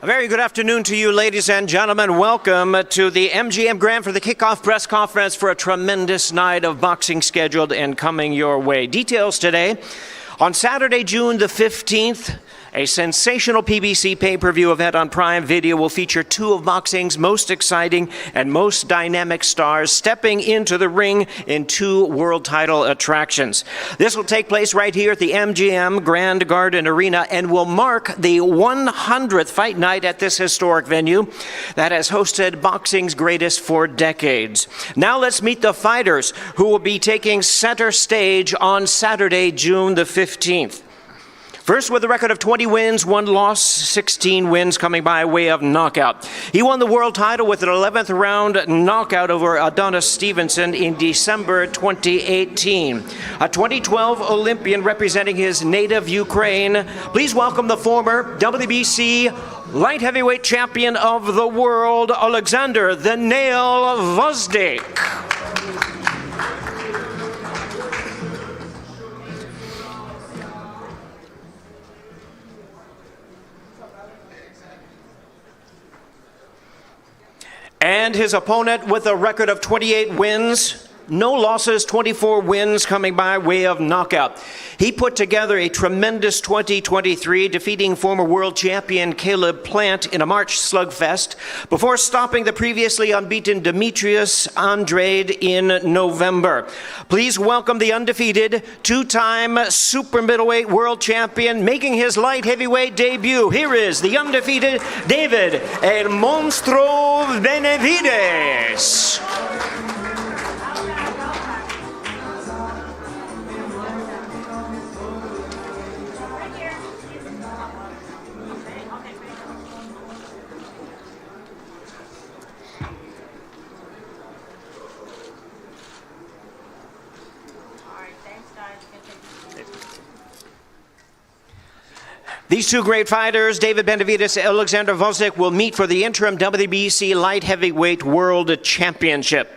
A very good afternoon to you, ladies and gentlemen. Welcome to the MGM Grand for the kickoff press conference for a tremendous night of boxing scheduled and coming your way. Details today. On Saturday, June the 15th, a sensational PBC pay-per-view event on Prime Video will feature two of boxing's most exciting and most dynamic stars stepping into the ring in two world title attractions. This will take place right here at the MGM Grand Garden Arena and will mark the 100th fight night at this historic venue that has hosted boxing's greatest for decades. Now let's meet the fighters who will be taking center stage on Saturday, June the 15th. First, with a record of 20 wins, 1 loss, 16 wins coming by way of knockout. He won the world title with an 11th round knockout over Adonis Stevenson in December 2018. A 2012 Olympian representing his native Ukraine. Please welcome the former WBC light heavyweight champion of the world, Oleksandr "The Nail" Gvozdyk. And his opponent with a record of 28 wins, no losses, 24 wins coming by way of knockout. He put together a tremendous 2023, defeating former world champion Caleb Plant in a March slugfest before stopping the previously unbeaten Demetrius Andrade in November. Please welcome the undefeated two-time super middleweight world champion making his light heavyweight debut. Here is the undefeated David El Monstro Benavidez. These two great fighters, David Benavidez and Oleksandr Gvozdyk, will meet for the interim WBC Light Heavyweight World Championship.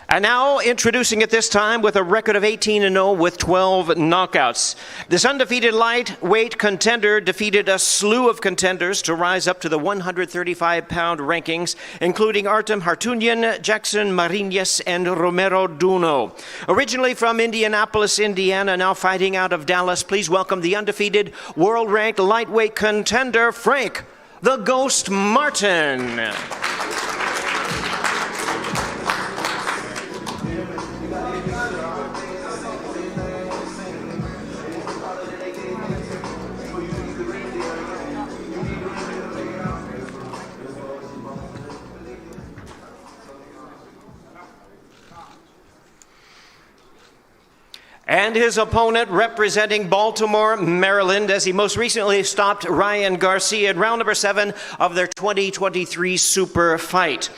And now introducing at this time with a record of 18-0 with 12 knockouts. This undefeated lightweight contender defeated a slew of contenders to rise up to the 135-pound rankings, including Artem Hartunian, Jackson Mariñez, and Romero Duno. Originally from Indianapolis, Indiana, now fighting out of Dallas, please welcome the undefeated world-ranked lightweight contender, Frank "The Ghost" Martin. And his opponent representing Baltimore, Maryland, as he most recently stopped Ryan Garcia in round number 7 of their 2023 super fight.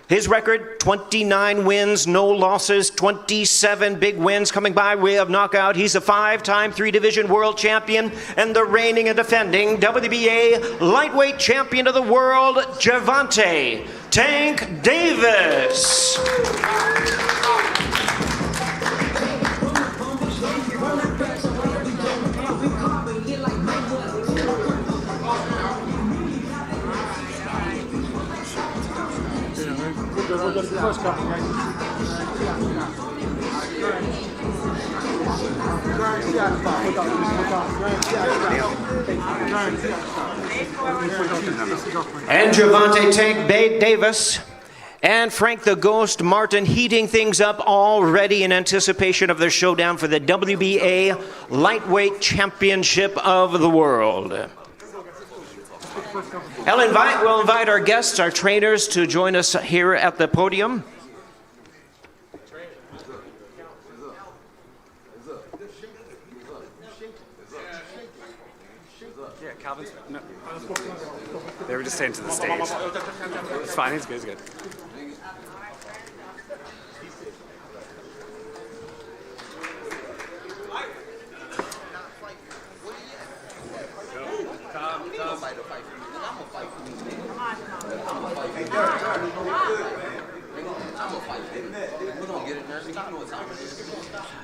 His record, 29 wins, no losses, 27 big wins coming by way of knockout. He's a 5-time 3-division world champion and the reigning and defending WBA lightweight champion of the world, Gervonta "Tank" Davis. And Gervonta "Tank" Davis and Frank "The Ghost" Martin heating things up already in anticipation of their showdown for the WBA Lightweight Championship of the World. We'll invite our guests, our trainers, to join us here at the podium. Yeah, Calvin's. No. They were just saying to the stage. It's fine, it's good, it's good.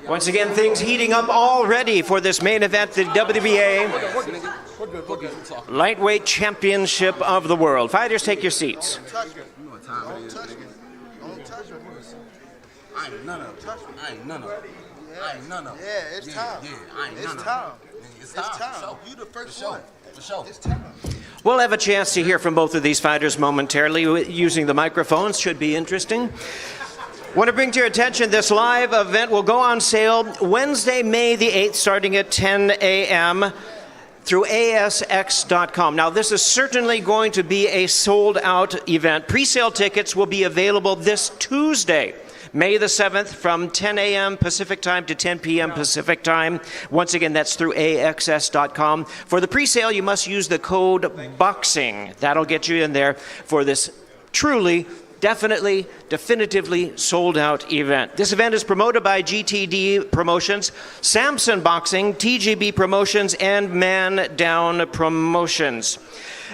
Once again, things heating up already for this main event, the WBA lightweight championship of the world. Fighters, take your seats. I ain't none of it. I ain't none of it. I ain't none of it. Yeah, it's time. I ain't none it's time. of it. It's time. You the first one. For sure. It's time. We'll have a chance to hear from both of these fighters momentarily using the microphones. Should be interesting. Want to bring to your attention this live event will go on sale Wednesday, May the 8th, starting at 10 a.m. through ASX.com. Now, this is certainly going to be a sold-out event. Pre-sale tickets will be available this Tuesday, May the 7th, from 10 a.m. Pacific time to 10 p.m. Pacific time. Once again, that's through AXS.com. For the pre-sale, you must use the code BOXING. That'll get you in there for this truly, definitively sold-out event. This event is promoted by GTD Promotions, Samson Boxing, TGB Promotions, and Man Down Promotions.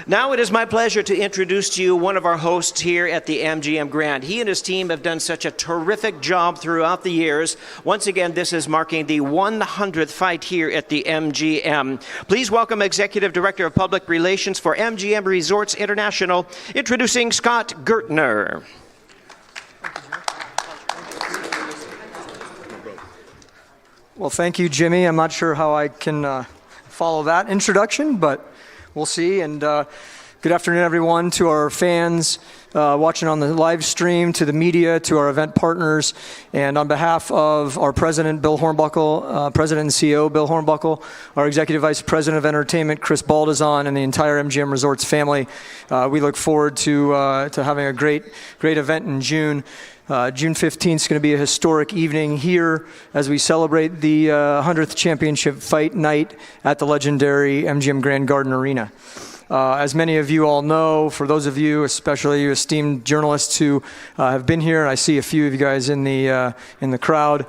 Now it is my pleasure to introduce to you one of our hosts here at the MGM Grand. He and his team have done such a terrific job throughout the years. Once again, this is marking the 100th fight here at the MGM. Please welcome Executive Director of Public Relations for MGM Resorts International, introducing Scott Gertner. Well, thank you, Jimmy. I'm not sure how I can follow that introduction, but we'll see. And good afternoon, everyone, to our fans watching on the live stream, to the media, to our event partners. And on behalf of our president, Bill Hornbuckle, president and CEO, Bill Hornbuckle, our executive vice president of entertainment, Chris Baldazan, and the entire MGM Resorts family, we look forward to having a great event in June. June 15th is going to be a historic evening here as we celebrate the 100th championship fight night at the legendary MGM Grand Garden Arena. As many of you all know, for those of you, especially you esteemed journalists who have been here, I see a few of you guys in the crowd,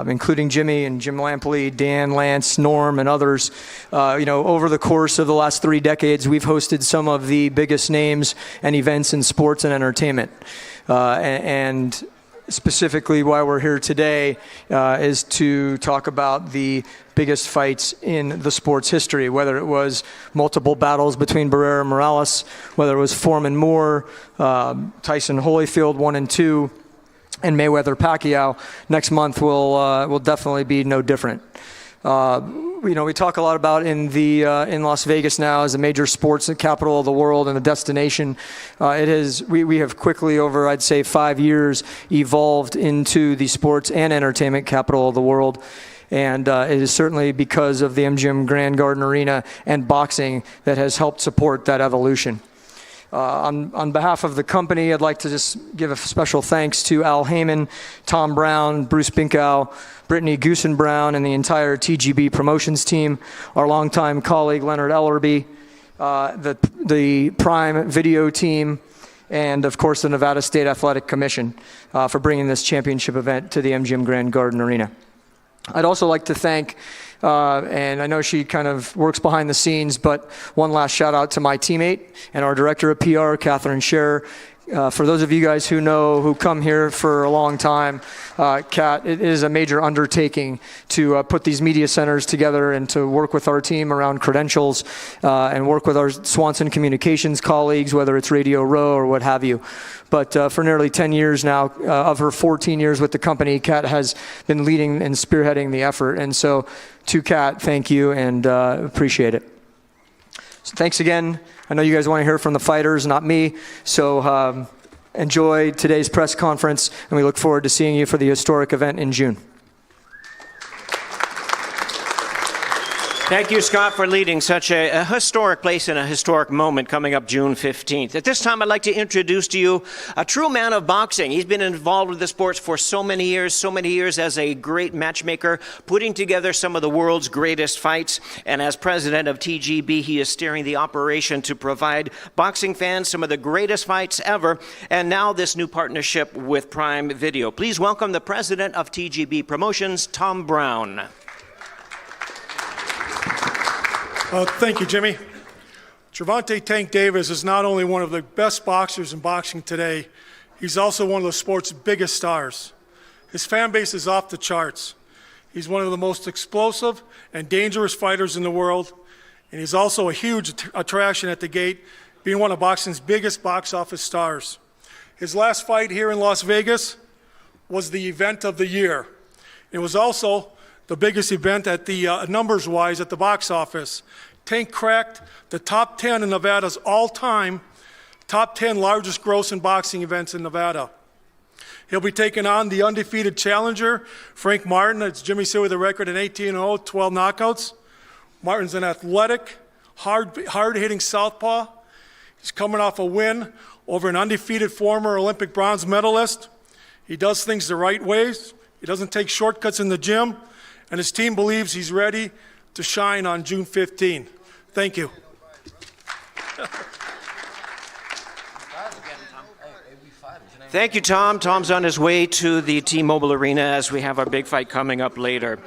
including Jimmy and Jim Lampley, Dan, Lance, Norm, and others. Over the course of the last 3 decades, we've hosted some of the biggest names and events in sports and entertainment. And specifically why we're here today is to talk about the biggest fights in the sport's history, whether it was multiple battles between Barrera and Morales, whether it was Foreman Moore, Tyson Holyfield 1 and 2, and Mayweather Pacquiao. Next month will definitely be no different. We talk a lot about in Las Vegas now as a major sports capital of the world and a destination. We have quickly over, I'd say, 5 years evolved into the sports and entertainment capital of the world. And it is certainly because of the MGM Grand Garden Arena and boxing that has helped support that evolution. On behalf of the company, I'd like to just give a special thanks to Al Heyman, Tom Brown, Bruce Binkow, Brittany Goosen-Brown, and the entire TGB Promotions team, our longtime colleague Leonard Ellerbe, the Prime Video team, and of course the Nevada State Athletic Commission for bringing this championship event to the MGM Grand Garden Arena. I'd also like to thank, and I know she kind of works behind the scenes, but one last shout out to my teammate and our director of PR, Catherine Scherer. For those of you guys who come here for a long time, Kat, it is a major undertaking to put these media centers together and to work with our team around credentials and work with our Swanson Communications colleagues, whether it's Radio Row or what have you. But for nearly 10 years now, of her 14 years with the company, Kat has been leading and spearheading the effort. And so to Kat, thank you and appreciate it. So thanks again. I know you guys want to hear from the fighters, not me. So enjoy today's press conference, and we look forward to seeing you for the historic event in June. Thank you, Scott, for leading such a historic place and a historic moment coming up June 15th. At this time, I'd like to introduce to you a true man of boxing. He's been involved with the sports for so many years as a great matchmaker, putting together some of the world's greatest fights. And as president of TGB, he is steering the operation to provide boxing fans some of the greatest fights ever. And now this new partnership with Prime Video. Please welcome the president of TGB Promotions, Tom Brown. Thank you, Jimmy. Gervonta "Tank" Davis is not only one of the best boxers in boxing today, he's also one of the sport's biggest stars. His fan base is off the charts. He's one of the most explosive and dangerous fighters in the world, and he's also a huge attraction at the gate, being one of boxing's biggest box office stars. His last fight here in Las Vegas was the event of the year. It was also the biggest event at the numbers-wise at the box office. Tank cracked the top 10 in Nevada's all-time top 10 largest grossing boxing events in Nevada. He'll be taking on the undefeated challenger, Frank Martin. As Jimmy said, with a record in 18-0, 12 knockouts. Martin's an athletic, hard-hitting southpaw. He's coming off a win over an undefeated former Olympic bronze medalist. He does things the right ways. He doesn't take shortcuts in the gym, and his team believes he's ready to shine on June 15. Thank you. Thank you, Tom. Tom's on his way to the T-Mobile Arena as we have our big fight coming up later.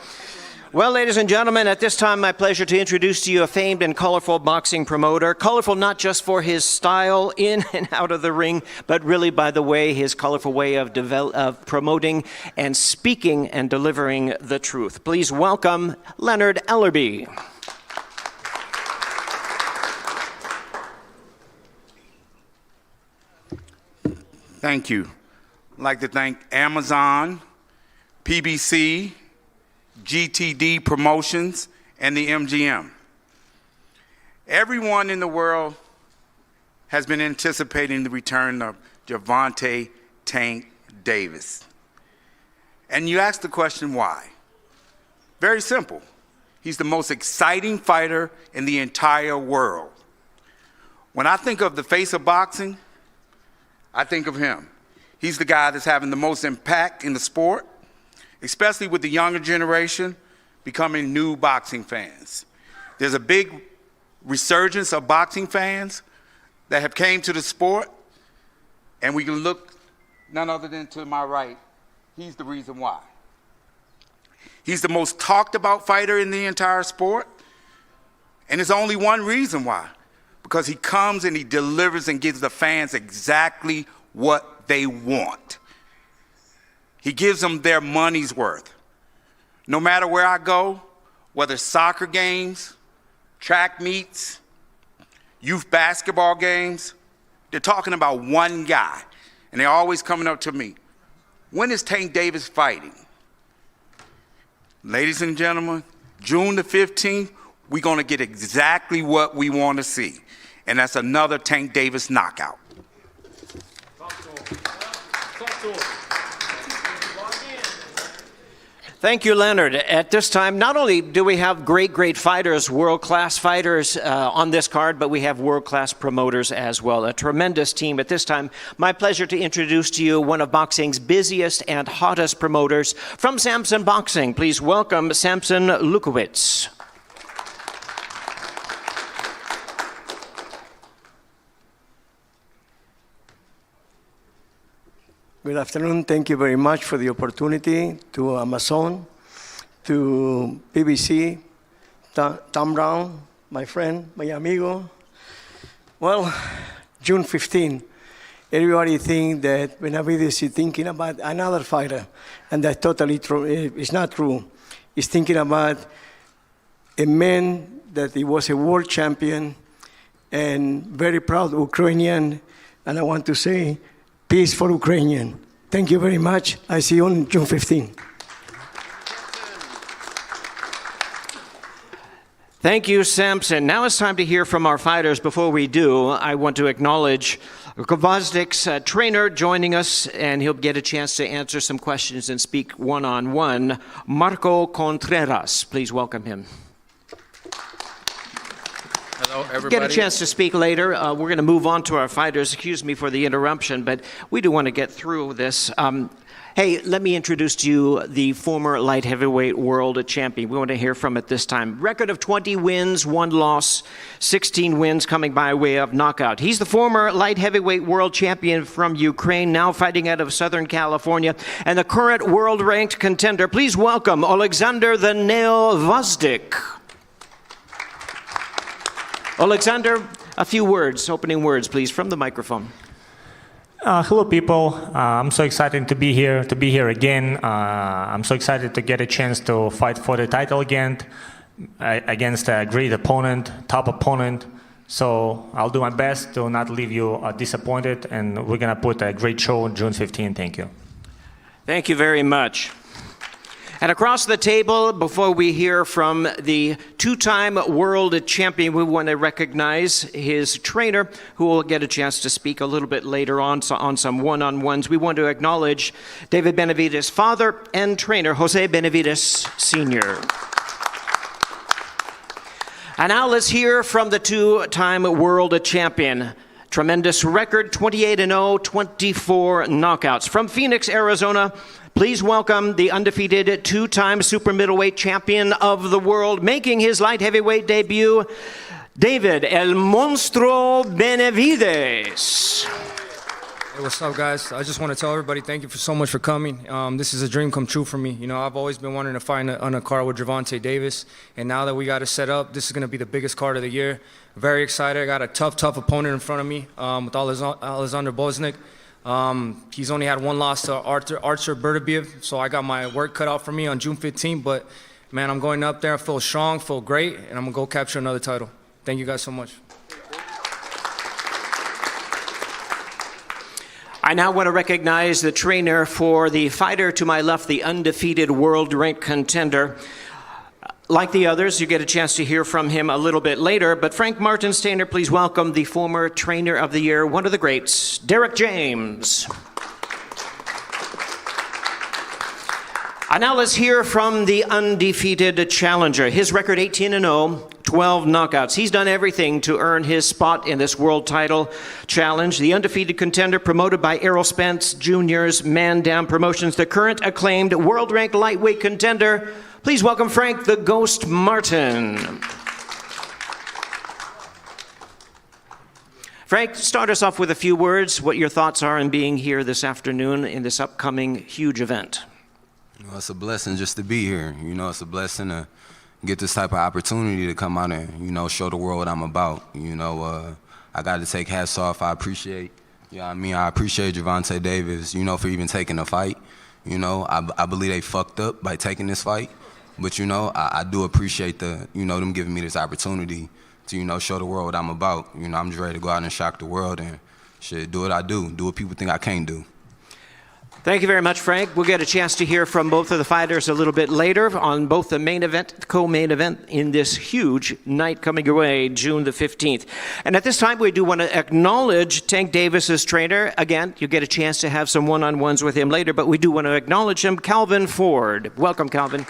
Well, ladies and gentlemen, at this time, my pleasure to introduce to you a famed and colorful boxing promoter. Colorful not just for his style in and out of the ring, but really, by the way, his colorful way of promoting and speaking and delivering the truth. Please welcome Leonard Ellerbe. Thank you. I'd like to thank Amazon, PBC, GTD Promotions, and the MGM. Everyone in the world has been anticipating the return of Gervonta "Tank" Davis. And you ask the question, why? Very simple. He's the most exciting fighter in the entire world. When I think of the face of boxing, I think of him. He's the guy that's having the most impact in the sport, especially with the younger generation becoming new boxing fans. There's a big resurgence of boxing fans that have came to the sport, and we can look none other than to my right. He's the reason why. He's the most talked about fighter in the entire sport, and there's only one reason why. Because he comes and he delivers and gives the fans exactly what they want. He gives them their money's worth. No matter where I go, whether it's soccer games, track meets, youth basketball games, they're talking about one guy, and they're always coming up to me. When is Tank Davis fighting? Ladies and gentlemen, June the 15th, we're going to get exactly what we want to see. And that's another Tank Davis knockout. Thank you, Leonard. At this time, not only do we have great fighters, world-class fighters on this card, but we have world-class promoters as well. A tremendous team. At this time, my pleasure to introduce to you one of boxing's busiest and hottest promoters from Samson Boxing. Please welcome Samson Lewkowicz. Good afternoon. Thank you very much for the opportunity to Amazon, to BBC, Tom Brown, my friend, my amigo. Well, June 15, everybody thinks that Benavidez is thinking about another fighter, and that's totally true. It's not true. He's thinking about a man that he was a world champion and very proud Ukrainian, and I want to say, peace for Ukrainian. Thank you very much. I see you on June 15. Thank you, Samson. Now it's time to hear from our fighters. Before we do, I want to acknowledge Gvozdyk's trainer joining us, and he'll get a chance to answer some questions and speak one-on-one. Marco Contreras, please welcome him. Hello, everybody. Get a chance to speak later. We're going to move on to our fighters. Excuse me for the interruption, but we do want to get through this. Hey, let me introduce to you the former light heavyweight world champion. We want to hear from it this time. Record of 20 wins, 1 loss, 16 wins coming by way of knockout. He's the former light heavyweight world champion from Ukraine, now fighting out of Southern California, and the current world-ranked contender. Please welcome Oleksandr the Nail Gvozdyk. Oleksandr, a few words, opening words, please, from the microphone. Hello, people. I'm so excited to be here again. I'm so excited to get a chance to fight for the title again. against a great opponent, top opponent. So I'll do my best to not leave you disappointed, and we're gonna put a great show on June 15. Thank you. Thank you very much. And across the table, before we hear from the two-time world champion, we want to recognize his trainer, who will get a chance to speak a little bit later on some one-on-ones. We want to acknowledge David Benavidez' father and trainer, Jose Benavidez Sr. And now let's hear from the two-time world champion. Tremendous record, 28-0, 24 knockouts. From Phoenix, Arizona, please welcome the undefeated two-time super middleweight champion of the world, making his light heavyweight debut, David El Monstro Benavidez. Hey, what's up, guys? I just want to tell everybody thank you so much for coming. This is a dream come true for me. You know, I've always been wanting to fight on a card with Gervonta Davis, and now that we got it set up, this is going to be the biggest card of the year. Very excited. I got a tough opponent in front of me with Oleksandr Gvozdyk. He's only had one loss to Artur Beterbiev, so I got my work cut out for me on June 15th. But man, I'm going up there. I feel strong, feel great, and I'm gonna go capture another title. Thank you guys so much. I now want to recognize the trainer for the fighter to my left, the undefeated world-ranked contender. Like the others, you get a chance to hear from him a little bit later, but Frank Martinsteiner, please welcome the former trainer of the year, one of the greats, Derek James. And now let's hear from the undefeated challenger. His record 18-0, 12 knockouts. He's done everything to earn his spot in this world title challenge. The undefeated contender promoted by Errol Spence Jr.'s Man Down Promotions, the current acclaimed world-ranked lightweight contender. Please welcome Frank the Ghost Martin. Frank, start us off with a few words, what your thoughts are in being here this afternoon in this upcoming huge event. You know, it's a blessing just to be here. You know, it's a blessing to get this type of opportunity to come out and, you know, show the world what I'm about. You know, I got to take hats off. I appreciate, you know what I mean? I appreciate Gervonta Davis, you know, for even taking the fight. You know, I believe they fucked up by taking this fight. But, you know, I do appreciate them giving me this opportunity to, you know, show the world what I'm about. You know, I'm just ready to go out and shock the world and shit, do what I do what people think I can't do. Thank you very much, Frank. We'll get a chance to hear from both of the fighters a little bit later on both the main event, the co-main event in this huge night coming your way, June the 15th. And at this time, we do want to acknowledge Tank Davis's trainer. Again, you'll get a chance to have some one-on-ones with him later, but we do want to acknowledge him, Calvin Ford. Welcome, Calvin.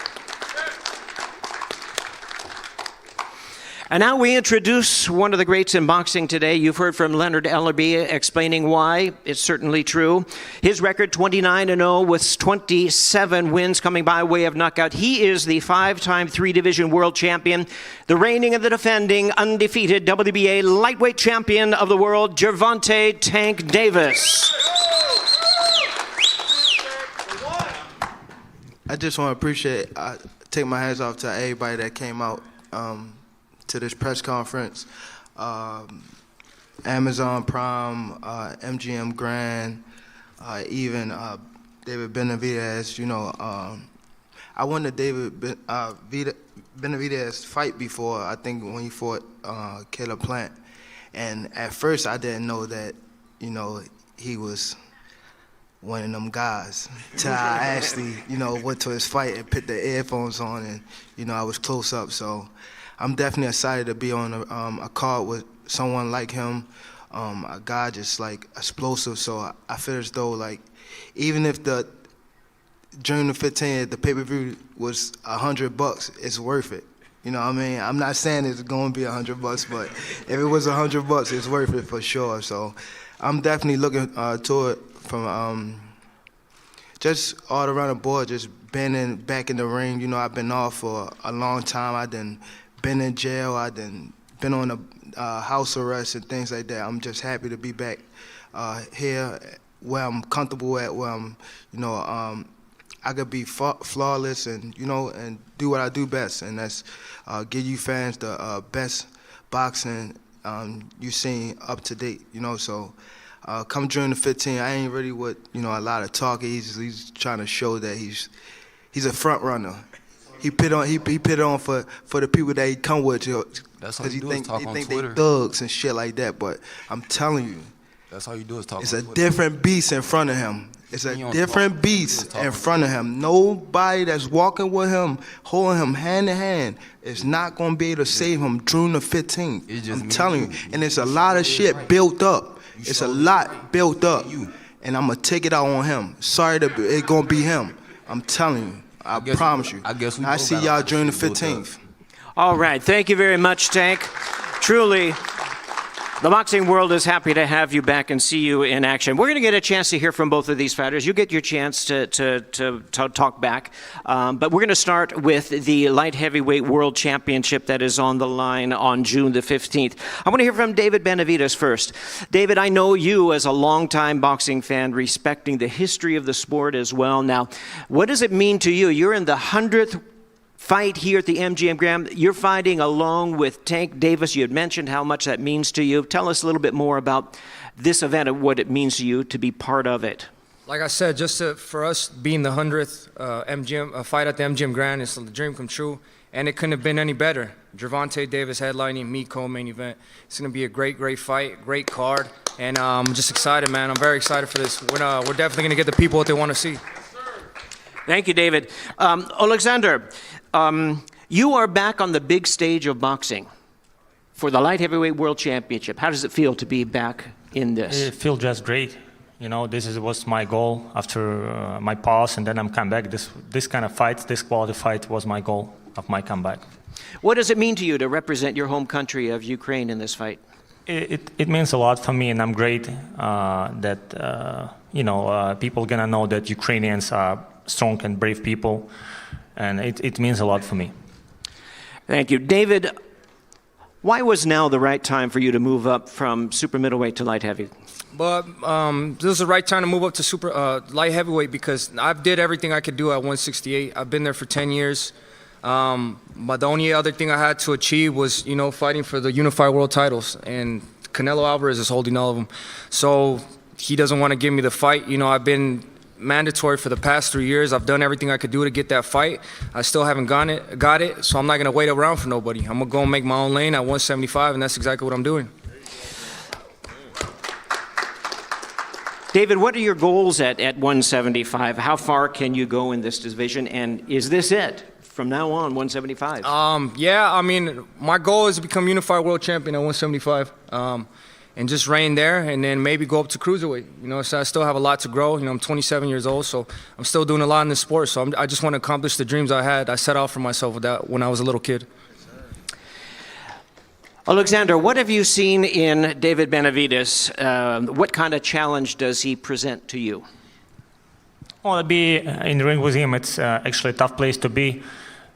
And now we introduce one of the greats in boxing today. You've heard from Leonard Ellerbe explaining why. It's certainly true. His record, 29-0 with 27 wins coming by way of knockout. He is the five-time three-division world champion, the reigning and the defending undefeated WBA lightweight champion of the world, Gervonta Tank Davis. I just want to take my hands off to everybody that came out to this press conference, Amazon Prime, MGM Grand, even David Benavidez. You know, I won the David Benavidez fight before. I think when he fought Caleb Plant, and at first I didn't know that, you know, he was one of them guys. Till I actually, you know, went to his fight and put the earphones on, and you know, I was close up. So I'm definitely excited to be on a card with someone like him, a guy just like explosive. So I feel as though, like, even if the June the 15th, the pay-per-view was $100, it's worth it. You know what I mean? I'm not saying it's going to be $100, but if it was $100, it's worth it for sure. So I'm definitely looking to it from just all around the board, just being back in the ring. You know, I've been off for a long time. I done been in jail. I done been on a house arrest and things like that. I'm just happy to be back here where I'm comfortable at, where I'm, you know, I could be flawless and, you know, and do what I do best, and that's give you fans the best boxing you've seen up to date, you know. So come June the 15th, I ain't really a lot of talking. He's trying to show that he's a front runner. He put it on for the people that he come with, That's all because you do is talk on they Twitter. thugs and shit like that. But I'm telling you, That's all you do is talk it's on a Twitter. different beast in front of him. It's a You don't different talk. beast You in talk. front of him. Nobody that's walking with him, holding him hand in hand, is not gonna be able to save him June the 15th. It's just I'm me telling and you, you. and it's a lot of shit built up. It's a showed lot built up, you. and I'm gonna take it out on him. Sorry that it's gonna be him. I'm telling you. I guess- promise you. I guess we I both see got a y'all lot of June the shit built up. 15th. All right. Thank you very much, Tank. Truly, the boxing world is happy to have you back and see you in action. We're going to get a chance to hear from both of these fighters. You get your chance to talk back. But we're going to start with the light heavyweight world championship that is on the line on June the 15th. I want to hear from David Benavidez first. David, I know you as a longtime boxing fan, respecting the history of the sport as well. Now, what does it mean to you? You're in the 100th fight here at the MGM Grand. You're fighting along with Tank Davis. You had mentioned how much that means to you. Tell us a little bit more about this event and what it means to you to be part of it. Like I said, for us being the 100th MGM fight at the MGM Grand, it's a dream come true, and it couldn't have been any better. Gervonta Davis headlining, me co-main event. It's going to be a great fight, great card, and I'm just excited, man. I'm very excited for this. We're definitely going to get the people what they want to see. Thank you, David. Oleksandr, you are back on the big stage of boxing for the light heavyweight world championship. How does it feel to be back in this? It feels just great. You know, was my goal after my pause, and then I'm come back. This kind of fight, this quality fight was my goal of my comeback. What does it mean to you to represent your home country of Ukraine in this fight? It means a lot for me, and I'm great that people gonna know that Ukrainians are strong and brave people, and it means a lot for me. Thank you. David, why was now the right time for you to move up from super middleweight to light heavy? But this was the right time to move up to super light heavyweight because I did everything I could do at 168. I've been there for 10 years. But the only other thing I had to achieve was, fighting for the unified world titles. And Canelo Alvarez is holding all of them. So he doesn't want to give me the fight. I've been mandatory for the past 3 years. I've done everything I could do to get that fight. I still haven't got it. So I'm not going to wait around for nobody. I'm going to go and make my own lane at 175, and that's exactly what I'm doing. David, what are your goals at 175? How far can you go in this division? And is this it from now on, 175? My goal is to become unified world champion at 175 and just reign there and then maybe go up to cruiserweight. So I still have a lot to grow. I'm 27 years old, so I'm still doing a lot in this sport. So I just want to accomplish the dreams I set out for myself with that when I was a little kid. Oleksandr, what have you seen in David Benavidez? What kind of challenge does he present to you? Well, to be in the ring with him, it's actually a tough place to be.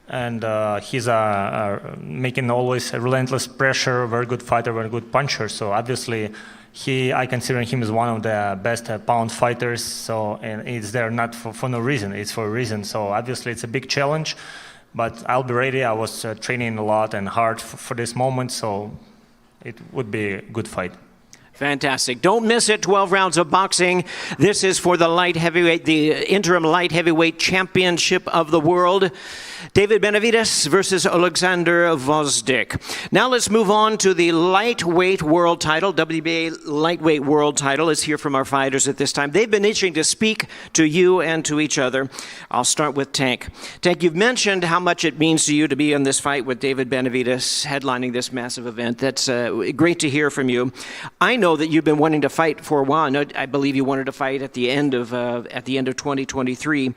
And he's making always a relentless pressure, very good fighter, very good puncher. So obviously, I consider him as one of the best pound fighters. So, and it's there not for no reason, it's for a reason. So obviously, it's a big challenge. But I'll be ready. I was training a lot and hard for this moment, so it would be a good fight. Fantastic. Don't miss it. 12 rounds of boxing. This is for the the interim light heavyweight championship of the world. David Benavidez versus Oleksandr Gvozdyk. Now let's move on to the lightweight world title. WBA lightweight world title is here from our fighters at this time. They've been itching to speak to you and to each other. I'll start with Tank. Tank, you've mentioned how much it means to you to be in this fight with David Benavidez headlining this massive event. That's great to hear from you. I know that you've been wanting to fight for a while. I believe you wanted to fight at the end of 2023.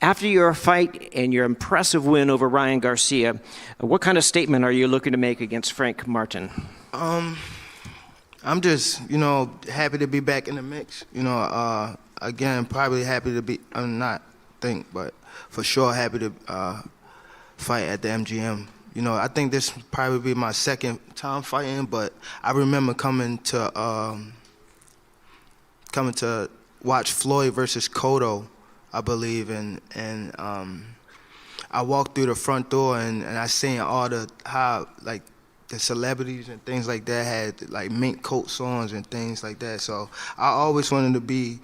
After your fight and your impressive win over Ryan Garcia, what kind of statement are you looking to make against Frank Martin? I'm just, happy to be back in the mix. Again, probably happy to be, but for sure happy to fight at the MGM. I think this will probably be my second time fighting, but I remember coming to watch Floyd versus Cotto, I believe, and I walked through the front door and I seen all the celebrities and things like that had like mink coats on and things like that. So I always wanted to be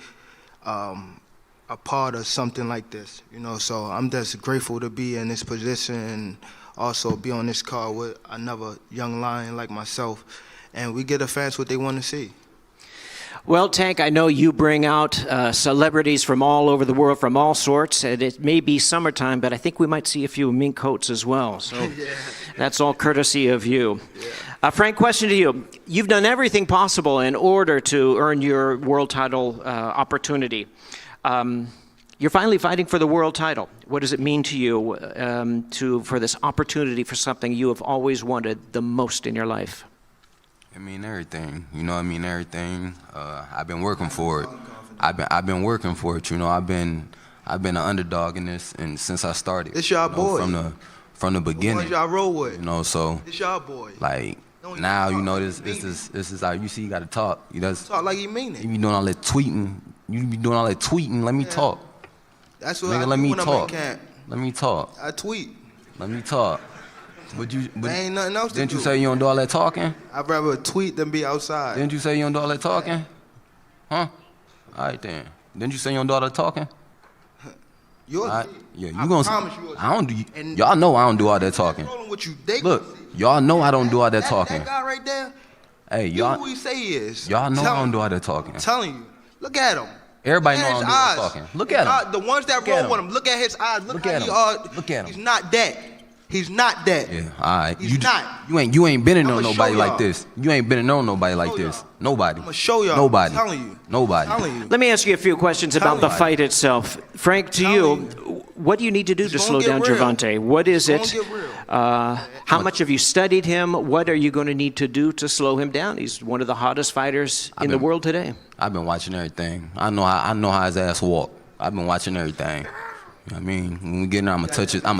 a part of something like this, you know. So I'm just grateful to be in this position and also be on this card with another young lion like myself, and we get the fans what they want to see. Well, Tank, I know you bring out celebrities from all over the world, from all sorts, and it may be summertime, but I think we might see a few mink coats as well. So that's all courtesy of you. Frank, question to you. You've done everything possible in order to earn your world title opportunity. You're finally fighting for the world title. What does it mean to you for this opportunity for something you have always wanted the most in your life? I mean everything, you know. I mean everything. I've been working for it. I've been working for it. You know, I've been an underdog in this, and since I started. It's y'all boy. From the beginning. The ones y'all roll with. You know, so. It's y'all boy. Like now, you know, this is how you see. You got to talk. You just talk like you mean it. You be doing all that tweeting. You be doing all that tweeting. Let me talk. That's what Nigga, I let do me when I'm talk. in camp. Let me talk. I tweet. Let me talk. But ain't nothing else to didn't do. you say you don't do all that talking? I'd rather tweet than be outside. Didn't you say you don't do all that talking? Huh? All right then. Didn't you say you don't do all that talking? You're yeah, you I gonna. promise you. I don't do. Y'all know I don't do all that talking. With you, they Look, y'all know I don't do all that talking. That guy right there. Hey, You y'all. who he say he is. Y'all know I don't do all that talking. I'm telling you. Look at him. Everybody know I Look don't at do all his that eyes. talking. Look at him. The ones that Look at roll with him. him. Look at his eyes. Look Look how at he him. are. Look at him. He's not that. He's not that. Yeah, all right. He's not. You ain't been in on I'ma nobody show like y'all. this. You ain't been in on nobody like this. Nobody. I'ma show y'all. Nobody. I'm telling you. Nobody. I'm telling you. Let me ask you a few questions about the fight itself. Frank, to you, what do you need to do to slow down Gervonta? What is it? How much have you studied him? What are you going to need to do to slow him down? He's one of the hottest fighters in the world today. I've been watching everything. I know how his ass walk. I've been watching everything. You know what I mean? When we get in there, I'ma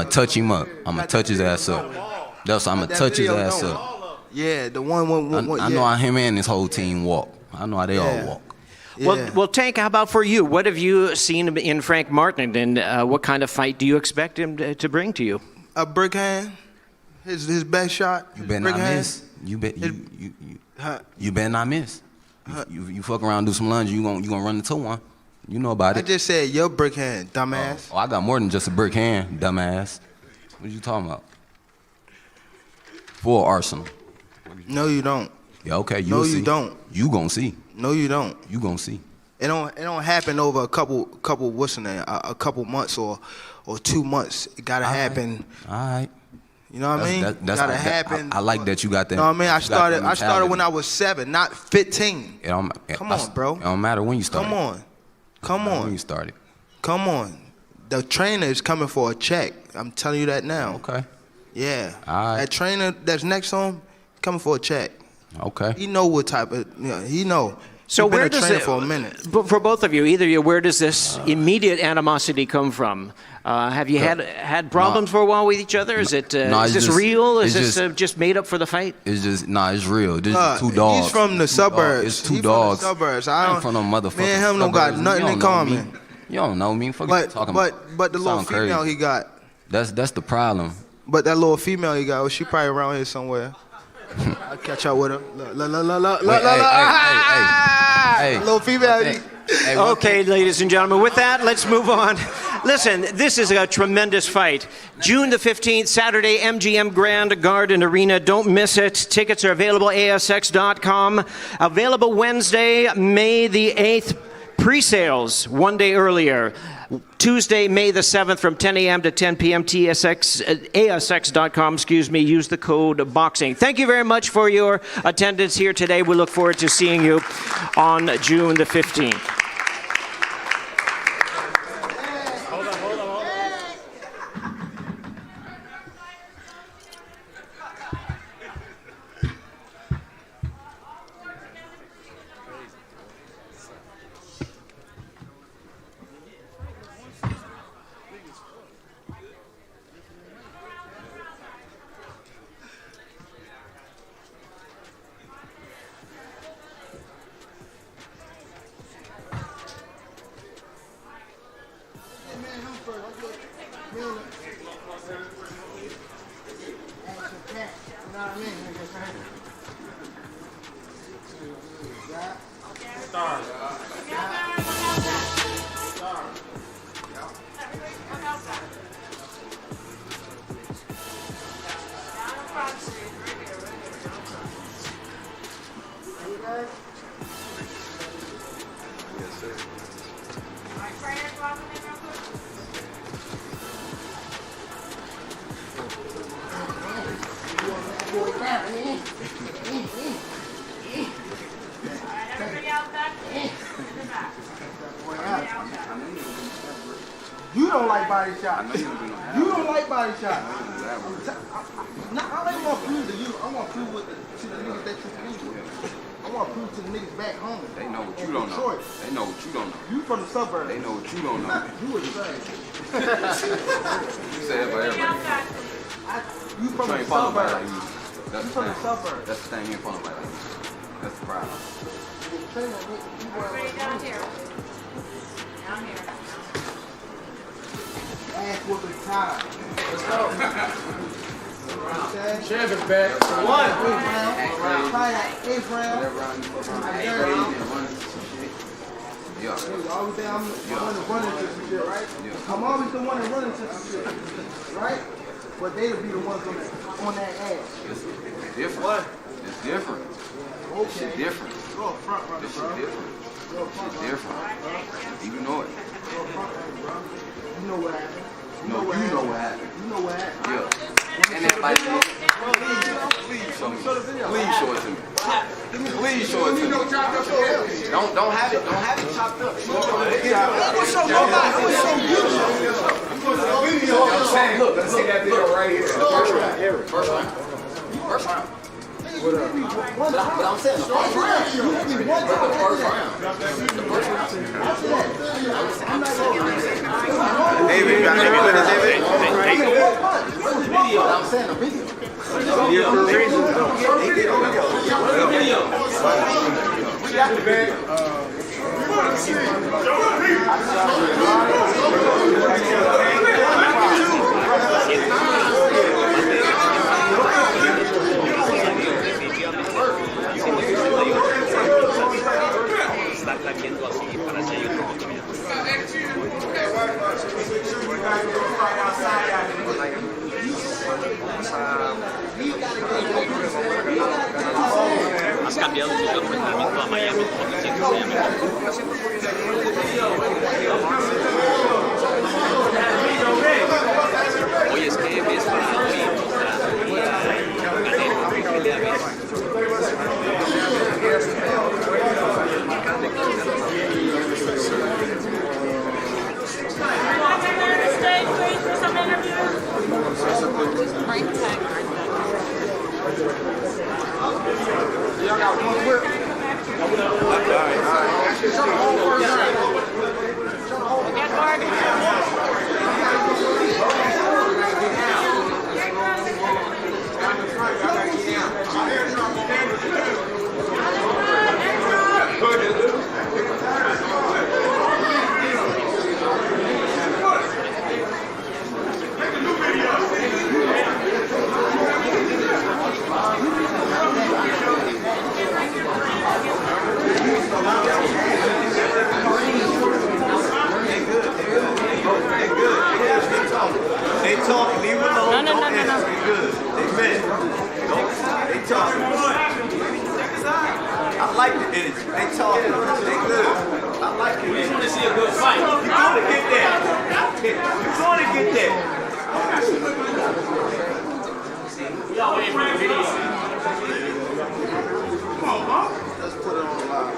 touch him up. I'ma touch his ass up. That's I'ma touch his ass up. Yeah, the one. I know how him and his whole team walk. I know how they all walk. Yeah. Well, Tank, how about for you? What have you seen in Frank Martin, and what kind of fight do you expect him to bring to you? A brick hand. His best shot. You better not miss. You better not miss. You fuck around and do some lunge, you gonna run into one. You know about I it. just said your brick hand, dumbass. Oh, I got more than just a brick hand, dumbass. What you talking about? Full arsenal. No, you don't. Yeah, okay, No, you'll see. you don't. You gonna see. No, you don't. You gonna see. It don't happen over a couple what's the name? A couple months or 2 months. It gotta happen. All right. You know what I mean? That's gotta happen. I like that you got that. You know what I mean? I you got that started when I was 7, not 15. Come on, bro. It don't matter when you started. Come on. When you started. Come on. The trainer is coming for a check. I'm telling you that now. Okay. Yeah. All right. That trainer that's next to him, coming for a check. Okay. He know what type of, he know. So He been where a does trainer it, for a minute. But for both of you, either of you, where does this immediate animosity come from? Have you had problems for a while with each other? Is it is this real? Is this just made up for the fight? It's just it's real. This is two dogs. He's from the suburbs. It's two He dogs. From the suburbs. I ain't from no motherfucking Me and him don't got suburbs. nothing You in don't know common. me. You don't know me. Fuck you talking about. But the little Sound female crazy. he got. That's the problem. But that little female he got, she probably around here somewhere. I'll catch up with her. Look. Hey. Little female. Okay, ladies and gentlemen, with that, let's move on. Listen, this is a tremendous fight. June the 15th, Saturday, MGM Grand Garden Arena. Don't miss it. Tickets are available, ASX.com. Available Wednesday, May the 8th. Pre-sales 1 day earlier. Tuesday, May the 7th from 10 a.m. to 10 p.m. ASX.com, use the code BOXING. Thank you very much for your attendance here today. We look forward to seeing you on June the 15th. You don't like body shots. You don't like body shots. I ain't want to prove to you. I want to prove to the niggas that you prove to. I want to prove to the niggas back home. They know what you don't know. They know what you don't know. You from the suburbs. They know what you don't know. You was saying. You say that for everybody. You from the ain't follow nobody like suburbs. you. That's You the from the thing. suburbs. That's the thing. You ain't follow nobody like you. That's the problem. Down here. Down here. Ass whooping time. Let's go. Champ is back. One. 8 round. Yeah. Always say I'm the one that running to some shit, right? I'm always the one that running to some shit, right? But they'll be the ones on that ass. It's different. It's different. Okay. This shit different. You're a front runner, This bro. shit different. It's different. You know it. You're a front runner, bro. You know what happened. You know what happened. You know what happened. Yeah. And that fight, please show me. Please show it to me. Please show it to me. Don't have it. Don't have it chopped up. Show it to me. What's so good? Look, let's see that video right here. First round. First round. But I'm saying the first round. The first round. David, you got any minutes, David? I'm saying the video. Here for a reason. Has cambiado de sesión frente al mismo a Miami, como siempre se llama. Oye, es que ves para hoy contra Canelo, pelea bien. Stay, please, for some interviews. Y'all got one whip. They talk, leave them alone. No. They good. They fit. They talk. I like the energy. They talk. They good. I like it. We just want to see a good fight. You're going to get that. You're going to get that. Y'all waiting for the video. Come on, huh? Let's put it on live.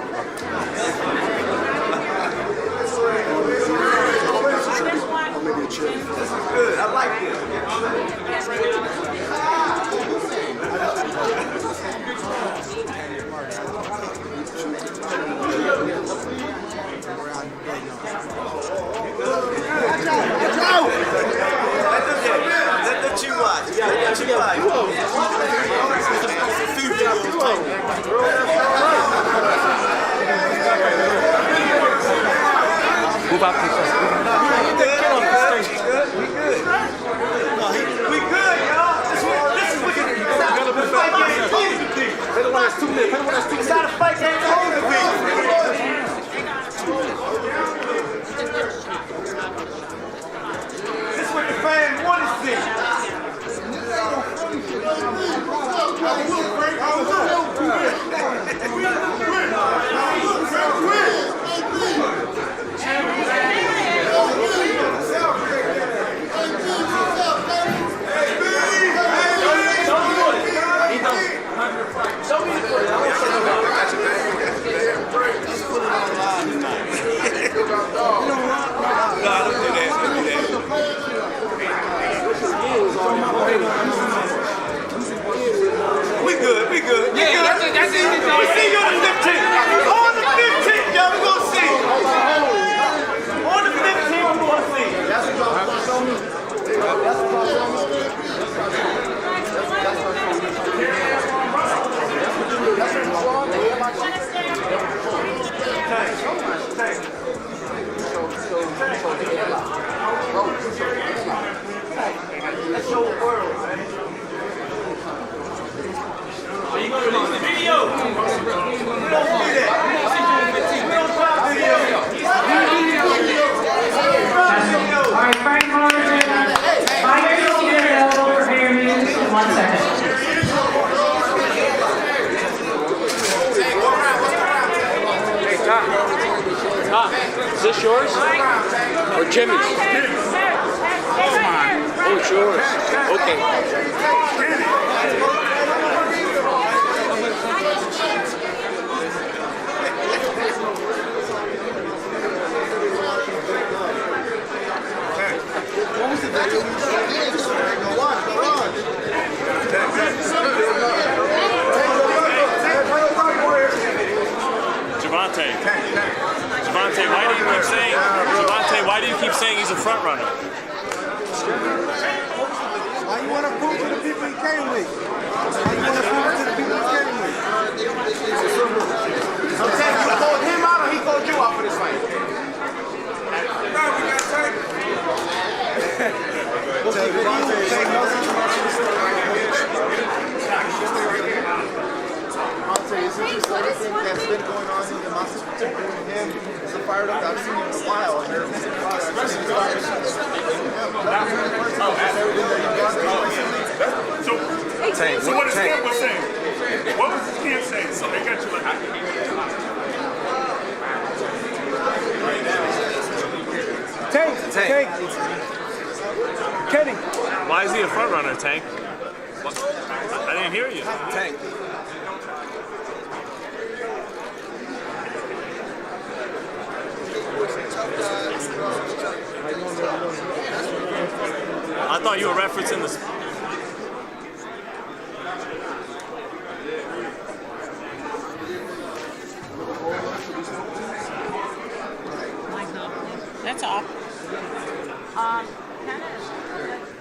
This is good. I like this. Let the chew watch. Let the chew watch. Move up to first. We good, y'all. This is what the fight game holds the thing. They don't want us too late. They don't want us too late. It's not a fight game to hold the thing. This is what the fans want to see. this yours? Or Jimmy's? Oh, it's yours. Okay. Gervonta, why do you keep saying he's a front runner? Why you want to prove to the people he came with? Why you want to prove to the people he came with? I'm saying you called him out or he called you out for this fight? Is it just everything that's been going on in the muscle between him as a fired up? I've seen him in a while. And there's everything So what is Camp was saying? What was Camp saying? So they got you like Tank. Kenny. why is he a front runner, Tank? I didn't hear you. Tank. I thought you were referencing this. That's off. Kind of.